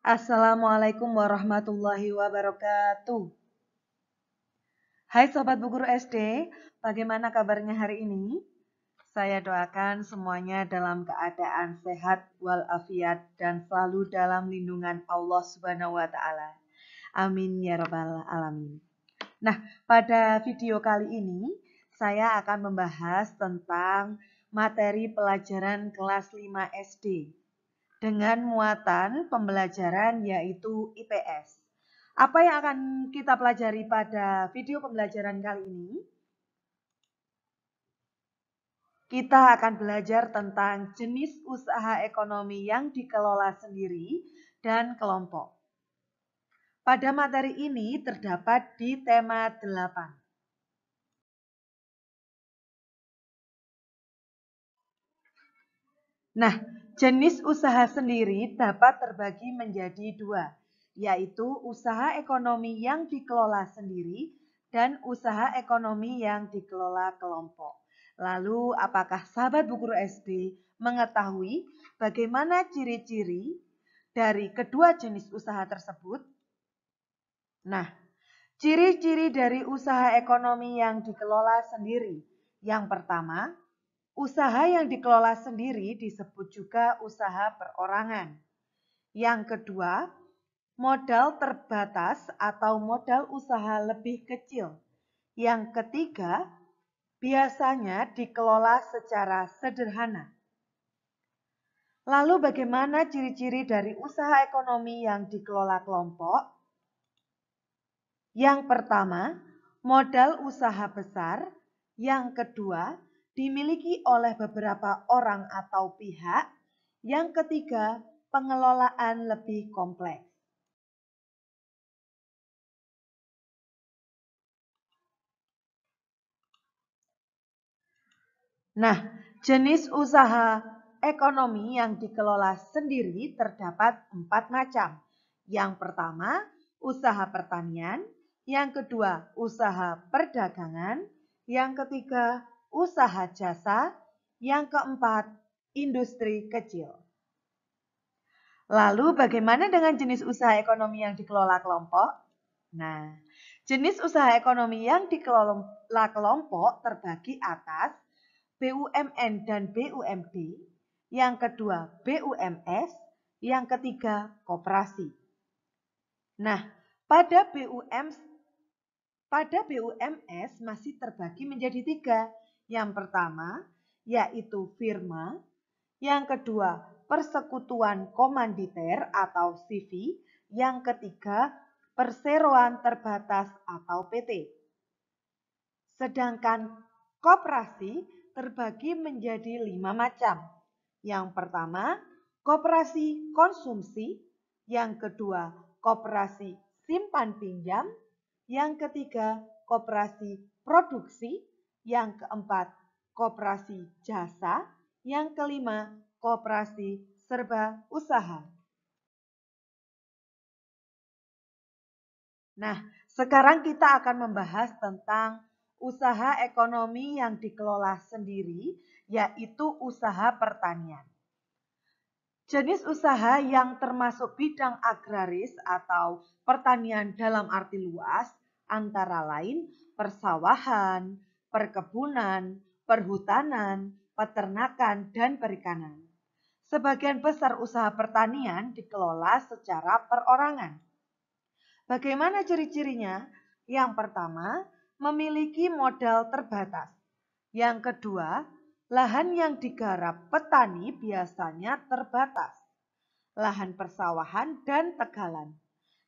Assalamualaikum warahmatullahi wabarakatuh. Hai Sobat Bu Guru SD, bagaimana kabarnya hari ini? Saya doakan semuanya dalam keadaan sehat walafiat dan selalu dalam lindungan Allah Subhanahu wa taala. Amin ya rabbal alamin. Nah, pada video kali ini saya akan membahas tentang materi pelajaran kelas 5 SD dengan muatan pembelajaran yaitu IPS. Apa yang akan kita pelajari pada video pembelajaran kali ini? Kita akan belajar tentang jenis usaha ekonomi yang dikelola sendiri dan kelompok. Pada materi ini terdapat di tema 8. Nah, jenis usaha sendiri dapat terbagi menjadi dua, yaitu usaha ekonomi yang dikelola sendiri dan usaha ekonomi yang dikelola kelompok. Lalu, apakah sahabat Bu Guru SD mengetahui bagaimana ciri-ciri dari kedua jenis usaha tersebut? Nah, ciri-ciri dari usaha ekonomi yang dikelola sendiri. Yang pertama, usaha yang dikelola sendiri disebut juga usaha perorangan. Yang kedua, modal terbatas atau modal usaha lebih kecil. Yang ketiga, biasanya dikelola secara sederhana. Lalu bagaimana ciri-ciri dari usaha ekonomi yang dikelola kelompok? Yang pertama, modal usaha besar. Yang kedua, dimiliki oleh beberapa orang atau pihak. Yang ketiga, pengelolaan lebih kompleks. Nah, jenis usaha ekonomi yang dikelola sendiri terdapat 4 macam. Yang pertama, usaha pertanian. Yang kedua, usaha perdagangan. Yang ketiga, usaha jasa. Yang keempat, industri kecil. Lalu bagaimana dengan jenis usaha ekonomi yang dikelola kelompok? Nah, jenis usaha ekonomi yang dikelola kelompok terbagi atas BUMN dan BUMD, yang kedua BUMS, yang ketiga koperasi. Nah, pada BUMS masih terbagi menjadi 3. Yang pertama yaitu firma, yang kedua persekutuan komanditer atau CV, yang ketiga perseroan terbatas atau PT. Sedangkan koperasi terbagi menjadi 5 macam. Yang pertama, koperasi konsumsi, yang kedua koperasi simpan pinjam, yang ketiga koperasi produksi, yang keempat koperasi jasa, yang kelima koperasi serba usaha. Nah, sekarang kita akan membahas tentang usaha ekonomi yang dikelola sendiri, yaitu usaha pertanian. Jenis usaha yang termasuk bidang agraris atau pertanian dalam arti luas antara lain persawahan, perkebunan, perhutanan, peternakan, dan perikanan. Sebagian besar usaha pertanian dikelola secara perorangan. Bagaimana ciri-cirinya? Yang pertama, memiliki modal terbatas. Yang kedua, lahan yang digarap petani biasanya terbatas. Lahan persawahan dan tegalan.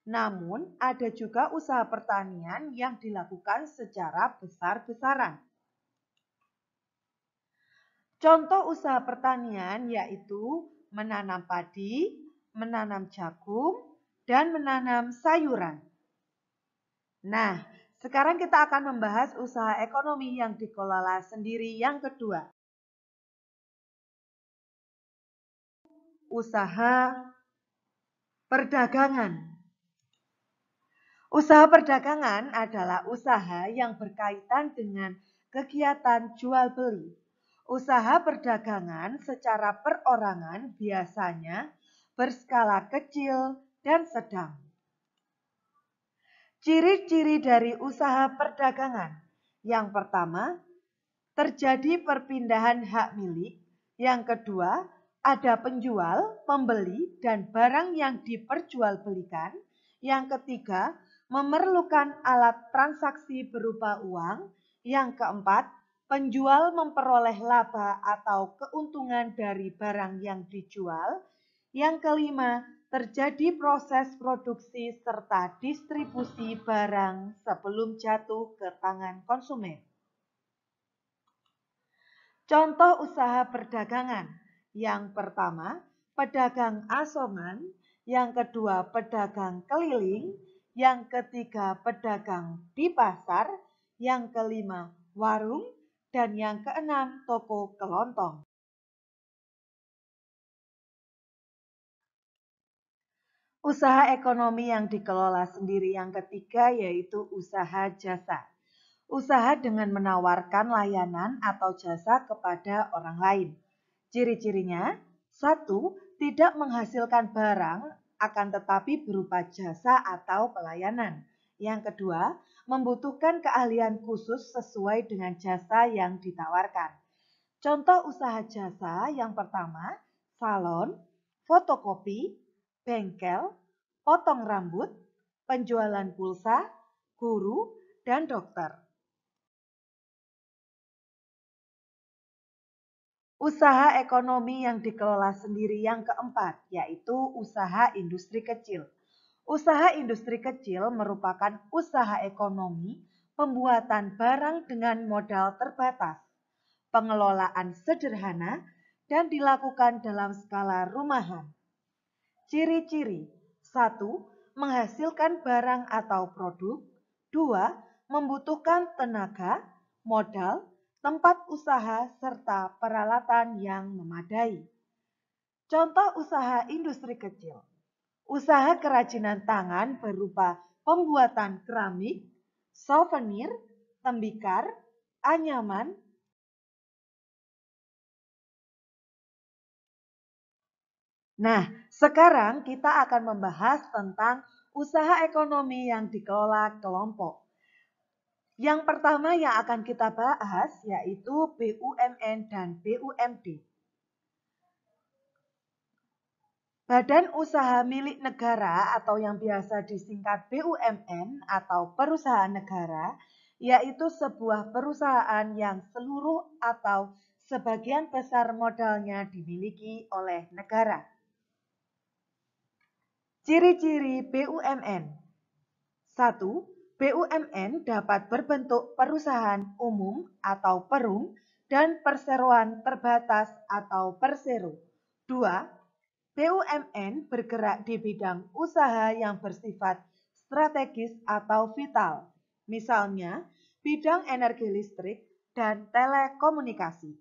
Namun, ada juga usaha pertanian yang dilakukan secara besar-besaran. Contoh usaha pertanian yaitu menanam padi, menanam jagung, dan menanam sayuran. Nah, sekarang kita akan membahas usaha ekonomi yang dikelola sendiri yang kedua. Usaha perdagangan. Usaha perdagangan adalah usaha yang berkaitan dengan kegiatan jual beli. Usaha perdagangan secara perorangan biasanya berskala kecil dan sedang. Ciri-ciri dari usaha perdagangan. Yang pertama, terjadi perpindahan hak milik. Yang kedua, ada penjual, pembeli, dan barang yang diperjualbelikan. Yang ketiga, memerlukan alat transaksi berupa uang. Yang keempat, penjual memperoleh laba atau keuntungan dari barang yang dijual. Yang kelima, terjadi proses produksi serta distribusi barang sebelum jatuh ke tangan konsumen. Contoh usaha perdagangan. Yang pertama, pedagang asongan. Yang kedua, pedagang keliling. Yang ketiga, pedagang di pasar. Yang kelima, warung. Dan yang keenam, toko kelontong. Usaha ekonomi yang dikelola sendiri yang ketiga yaitu usaha jasa. Usaha dengan menawarkan layanan atau jasa kepada orang lain. Ciri-cirinya, 1. Tidak menghasilkan barang, akan tetapi berupa jasa atau pelayanan. Yang kedua, membutuhkan keahlian khusus sesuai dengan jasa yang ditawarkan. Contoh usaha jasa yang pertama, salon, fotokopi, bengkel, potong rambut, penjualan pulsa, guru, dan dokter. Usaha ekonomi yang dikelola sendiri yang keempat, yaitu usaha industri kecil. Usaha industri kecil merupakan usaha ekonomi pembuatan barang dengan modal terbatas, pengelolaan sederhana, dan dilakukan dalam skala rumahan. Ciri-ciri: 1. Menghasilkan barang atau produk. 2. Membutuhkan tenaga, modal, tempat usaha, serta peralatan yang memadai. Contoh usaha industri kecil. Usaha kerajinan tangan berupa pembuatan keramik, souvenir, tembikar, anyaman. Nah, sekarang kita akan membahas tentang usaha ekonomi yang dikelola kelompok. Yang pertama yang akan kita bahas yaitu BUMN dan BUMD. Badan usaha milik negara atau yang biasa disingkat BUMN atau perusahaan negara, yaitu sebuah perusahaan yang seluruh atau sebagian besar modalnya dimiliki oleh negara. Ciri-ciri BUMN. 1. BUMN dapat berbentuk perusahaan umum atau perum dan perseroan terbatas atau persero. 2. BUMN bergerak di bidang usaha yang bersifat strategis atau vital, misalnya bidang energi listrik dan telekomunikasi.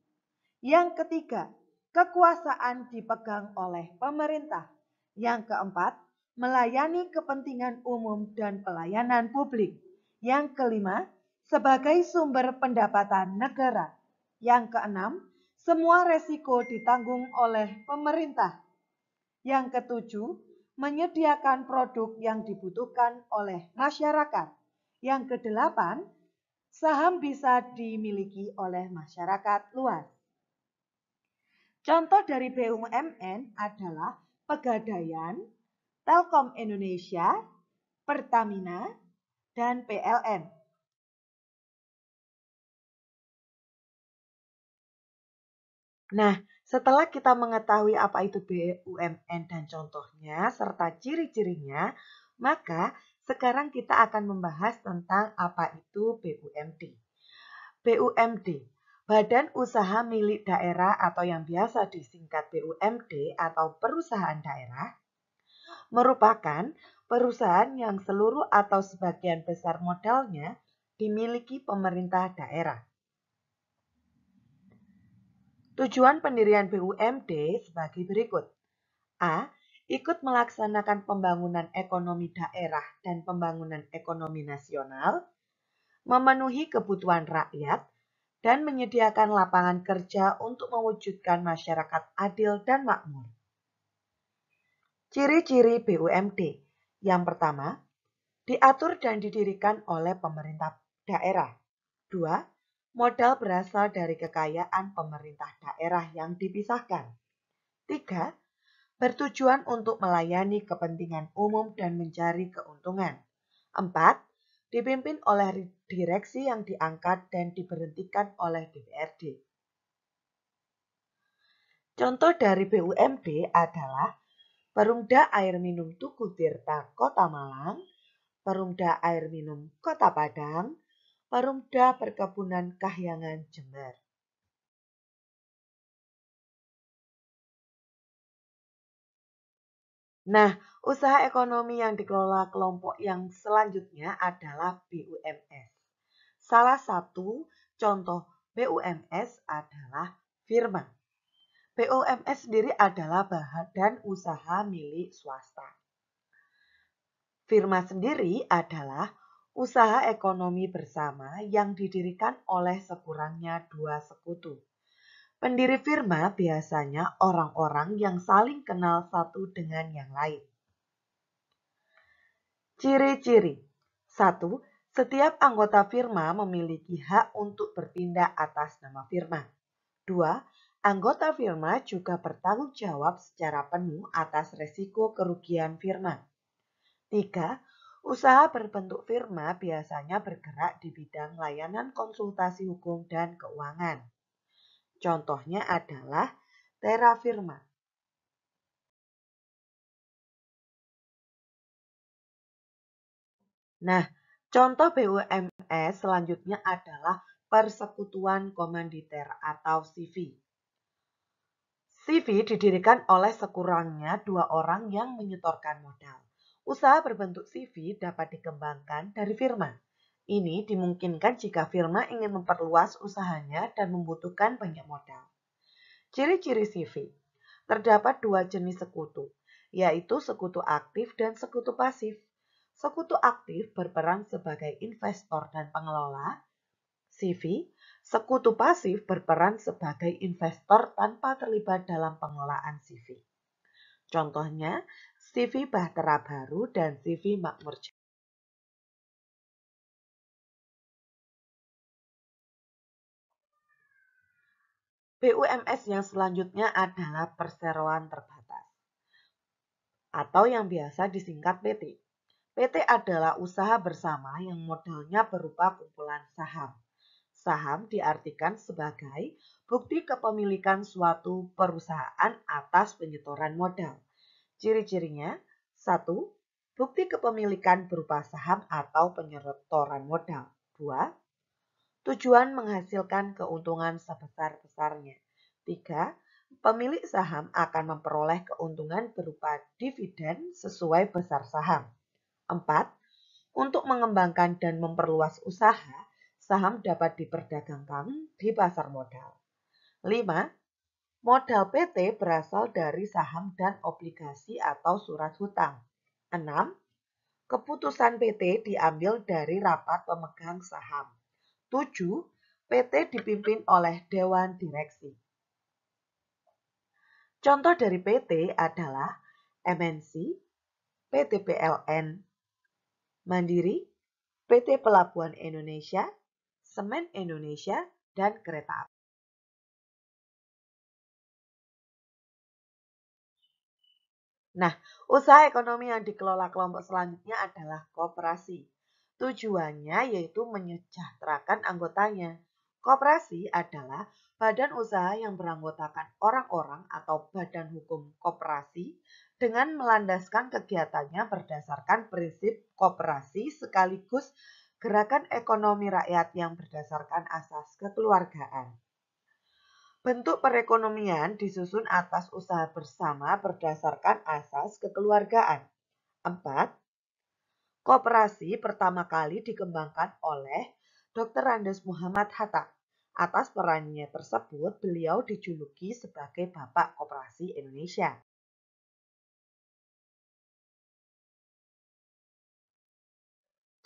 Yang ketiga, kekuasaan dipegang oleh pemerintah. Yang keempat, melayani kepentingan umum dan pelayanan publik. Yang kelima, sebagai sumber pendapatan negara. Yang keenam, semua resiko ditanggung oleh pemerintah. Yang ketujuh, menyediakan produk yang dibutuhkan oleh masyarakat. Yang kedelapan, saham bisa dimiliki oleh masyarakat luas. Contoh dari BUMN adalah Pegadaian, Telkom Indonesia, Pertamina, dan PLN. Nah, setelah kita mengetahui apa itu BUMN dan contohnya serta ciri-cirinya, maka sekarang kita akan membahas tentang apa itu BUMD. BUMD, Badan Usaha Milik Daerah atau yang biasa disingkat BUMD atau Perusahaan Daerah, merupakan perusahaan yang seluruh atau sebagian besar modalnya dimiliki pemerintah daerah. Tujuan pendirian BUMD sebagai berikut. A. Ikut melaksanakan pembangunan ekonomi daerah dan pembangunan ekonomi nasional, memenuhi kebutuhan rakyat, dan menyediakan lapangan kerja untuk mewujudkan masyarakat adil dan makmur. Ciri-ciri BUMD. Yang pertama, diatur dan didirikan oleh pemerintah daerah. 2. Modal berasal dari kekayaan pemerintah daerah yang dipisahkan. 3. Bertujuan untuk melayani kepentingan umum dan mencari keuntungan. 4. Dipimpin oleh direksi yang diangkat dan diberhentikan oleh DPRD. Contoh dari BUMD adalah Perumda Air Minum Tugu Tirta Kota Malang, Perumda Air Minum Kota Padang, Perumda Perkebunan Kahyangan Jember. Nah, usaha ekonomi yang dikelola kelompok yang selanjutnya adalah BUMS. Salah satu contoh BUMS adalah Firma. BUMS sendiri adalah badan usaha milik swasta. Firma sendiri adalah usaha ekonomi bersama yang didirikan oleh sekurangnya 2 sekutu. Pendiri firma biasanya orang-orang yang saling kenal satu dengan yang lain. Ciri-ciri. 1. Setiap anggota firma memiliki hak untuk berpindah atas nama firma. 2. Anggota firma juga bertanggung jawab secara penuh atas resiko kerugian firma. 3. Usaha berbentuk firma biasanya bergerak di bidang layanan konsultasi hukum dan keuangan. Contohnya adalah Tera Firma. Nah, contoh BUMS selanjutnya adalah Persekutuan Komanditer atau CV. CV didirikan oleh sekurangnya 2 orang yang menyetorkan modal. Usaha berbentuk CV dapat dikembangkan dari firma. Ini dimungkinkan jika firma ingin memperluas usahanya dan membutuhkan banyak modal. Ciri-ciri CV. Terdapat 2 jenis sekutu, yaitu sekutu aktif dan sekutu pasif. Sekutu aktif berperan sebagai investor dan pengelola CV. Sekutu pasif berperan sebagai investor tanpa terlibat dalam pengelolaan CV. Contohnya CV Bahtera Baru dan CV Makmur Jaya. BUMS yang selanjutnya adalah perseroan terbatas atau yang biasa disingkat PT. PT adalah usaha bersama yang modalnya berupa kumpulan saham. Saham diartikan sebagai bukti kepemilikan suatu perusahaan atas penyetoran modal. Ciri-cirinya, 1. Bukti kepemilikan berupa saham atau penyetoran modal. 2. Tujuan menghasilkan keuntungan sebesar-besarnya. 3. Pemilik saham akan memperoleh keuntungan berupa dividen sesuai besar saham. 4. Untuk mengembangkan dan memperluas usaha, saham dapat diperdagangkan di pasar modal. 5. Modal PT berasal dari saham dan obligasi atau surat hutang. 6. Keputusan PT diambil dari rapat pemegang saham. 7. PT dipimpin oleh Dewan Direksi. Contoh dari PT adalah MNC, PT PLN Mandiri, PT Pelabuhan Indonesia, Semen Indonesia, dan Kereta Api. Nah, usaha ekonomi yang dikelola kelompok selanjutnya adalah koperasi. Tujuannya yaitu menyejahterakan anggotanya. Koperasi adalah badan usaha yang beranggotakan orang-orang atau badan hukum koperasi dengan melandaskan kegiatannya berdasarkan prinsip koperasi sekaligus gerakan ekonomi rakyat yang berdasarkan asas kekeluargaan. Bentuk perekonomian disusun atas usaha bersama berdasarkan asas kekeluargaan. 4. Koperasi pertama kali dikembangkan oleh Dr. Andes Muhammad Hatta. Atas perannya tersebut, beliau dijuluki sebagai Bapak Koperasi Indonesia.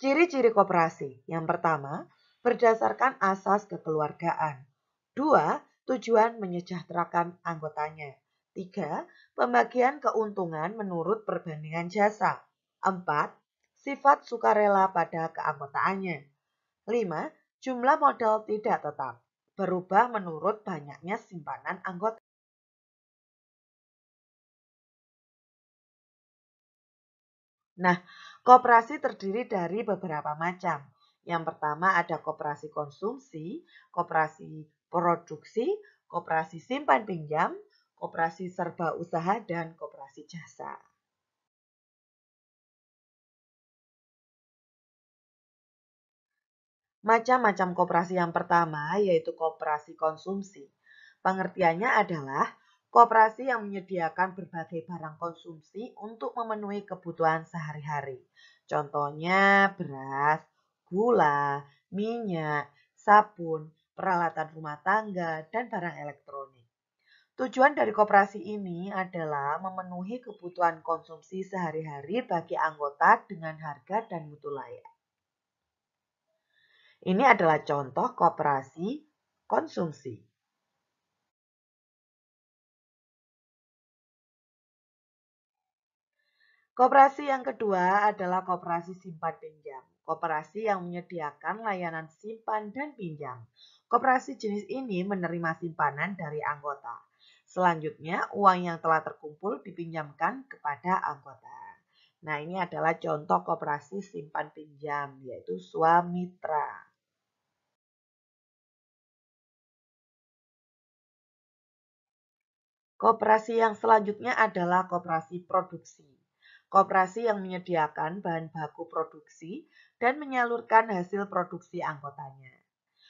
Ciri-ciri koperasi. Yang pertama, berdasarkan asas kekeluargaan. 2. Tujuan menyejahterakan anggotanya. 3. Pembagian keuntungan menurut perbandingan jasa. 4. Sifat sukarela pada keanggotaannya. 5. Jumlah modal tidak tetap, berubah menurut banyaknya simpanan anggota. Nah, koperasi terdiri dari beberapa macam. Yang pertama ada koperasi konsumsi, koperasi produksi, koperasi simpan pinjam, koperasi serba usaha, dan koperasi jasa. Macam-macam koperasi yang pertama yaitu koperasi konsumsi. Pengertiannya adalah koperasi yang menyediakan berbagai barang konsumsi untuk memenuhi kebutuhan sehari-hari. Contohnya beras, gula, minyak, sabun, peralatan rumah tangga, dan barang elektronik. Tujuan dari koperasi ini adalah memenuhi kebutuhan konsumsi sehari-hari bagi anggota dengan harga dan mutu layak. Ini adalah contoh koperasi konsumsi. Koperasi yang kedua adalah koperasi simpan pinjam. Koperasi yang menyediakan layanan simpan dan pinjam. Koperasi jenis ini menerima simpanan dari anggota. Selanjutnya, uang yang telah terkumpul dipinjamkan kepada anggota. Nah, ini adalah contoh koperasi simpan pinjam, yaitu swamitra. Koperasi yang selanjutnya adalah koperasi produksi. Koperasi yang menyediakan bahan baku produksi dan menyalurkan hasil produksi anggotanya.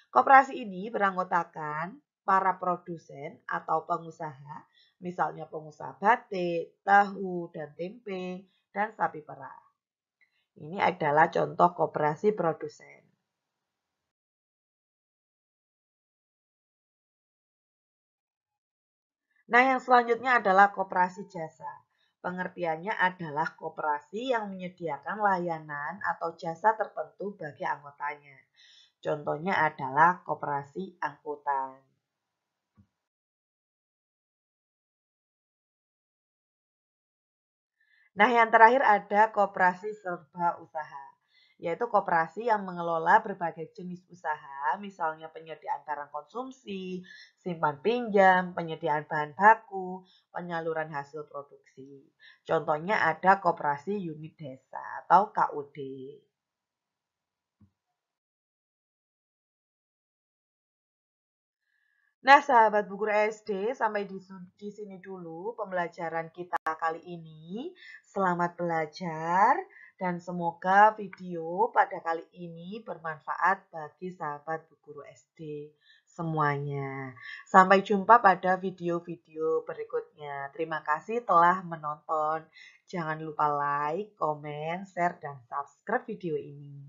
Koperasi ini beranggotakan para produsen atau pengusaha, misalnya pengusaha batik, tahu, dan tempe, dan sapi perah. Ini adalah contoh koperasi produsen. Nah, yang selanjutnya adalah koperasi jasa. Pengertiannya adalah koperasi yang menyediakan layanan atau jasa tertentu bagi anggotanya. Contohnya adalah koperasi angkutan. Nah, yang terakhir ada koperasi serba usaha, yaitu koperasi yang mengelola berbagai jenis usaha, misalnya penyediaan barang konsumsi, simpan pinjam, penyediaan bahan baku, penyaluran hasil produksi. Contohnya ada koperasi unit desa atau KUD. Nah, sahabat Bu Guru SD, sampai di sini dulu pembelajaran kita kali ini. Selamat belajar dan semoga video pada kali ini bermanfaat bagi sahabat Bu Guru SD semuanya. Sampai jumpa pada video-video berikutnya. Terima kasih telah menonton. Jangan lupa like, komen, share, dan subscribe video ini.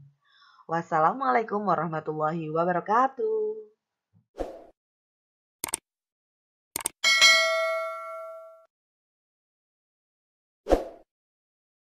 Wassalamualaikum warahmatullahi wabarakatuh.